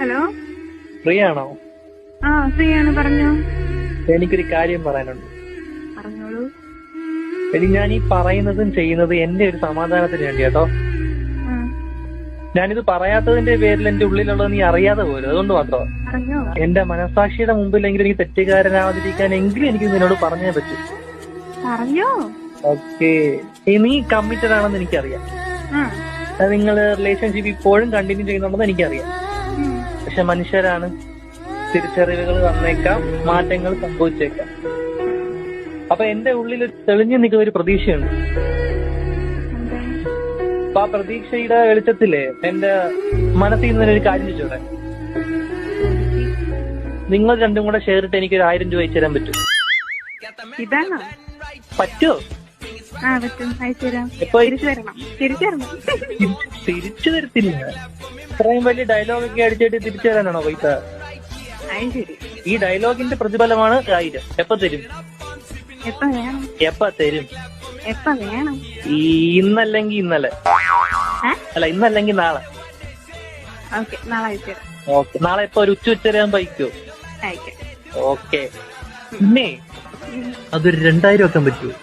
Hello, free ആണോ? ആ free ആണ്, പറഞ്ഞോ. എനിക്കൊരു കാര്യം പറയാനുണ്ട്. പറഞ്ഞോളൂ. ഞാൻ ഈ പറയുന്നതും ചെയ്യുന്നതും എന്റെ ഒരു സമാധാനത്തിന് വേണ്ടി കേട്ടോ. ആ, ഞാനിത് പറയാത്തതിന്റെ പേരിൽ എന്റെ ഉള്ളിലുള്ളത് നീ അറിയാതെ പോലും, അതുകൊണ്ട് മാത്രം. പറഞ്ഞോ. എന്റെ മനസാക്ഷിയുടെ മുമ്പിലെങ്കിലും എനിക്ക് തെറ്റുകാരനാവാതിരിക്കാൻ എങ്കിലും എനിക്ക് നിന്നോട് പറഞ്ഞേ പറ്റൂ. പറഞ്ഞോ. ഓക്കെ, നീ കമ്മിറ്റഡ് ആണെന്ന് എനിക്കറിയാം. ആ, നിങ്ങൾ റിലേഷൻഷിപ്പ് ഇപ്പോഴും കണ്ടിന്യൂ ചെയ്യുന്നുണ്ടെന്ന് എനിക്കറിയാം. ഉം. പക്ഷെ മനുഷ്യരാണ്, തിരിച്ചറിവുകൾ വന്നേക്കാം, മാറ്റങ്ങൾ സംഭവിച്ചേക്കാം. അപ്പൊ എന്റെ ഉള്ളിൽ തെളിഞ്ഞു നിൽക്കുന്ന ഒരു പ്രതീക്ഷയുണ്ട്. എന്താ? അപ്പൊ ആ പ്രതീക്ഷയുടെ വെളിച്ചത്തില് എന്റെ മനസ്സിൽ നിന്ന് ഒരു കാര്യം ചോദിച്ചോട്ടെ. നിങ്ങൾ രണ്ടും കൂടെ ഷെയർ ഇട്ട് എനിക്ക് 1000 രൂപ അയച്ചു തരാൻ പറ്റും? ഇതാണോ? പറ്റുമോ? ആ പറ്റും, അയച്ചു തരാം. എപ്പോ? തിരിച്ചു തരണം. തിരിച്ചു തരത്തില്ല. ഇത്രയും വലിയ ഡയലോഗൊക്കെ അടിച്ചിട്ട് തിരിച്ചു തരാനാണോ പൈസ? അത് ശരി. ഈ ഡയലോഗിന്റെ പ്രതിഫലമാണ് 1000. എപ്പോ തരും? എപ്പ വേണം? എപ്പോ തരും? എപ്പ വേണം? ഇന്നല്ലെങ്കിൽ ഇന്നലെ, അല്ല ഇന്നല്ലെങ്കിൽ നാളെ. ഓക്കെ, നാളെ അയച്ചു തരാം. ഓക്കെ, നാളെ എപ്പോ? ഒരു ഉച്ചവരാകുമ്പോ അയക്കോ? അയക്കാം. ഓക്കെ. പിന്നെ അതൊരു 2000 വെക്കാൻ പറ്റുമോ?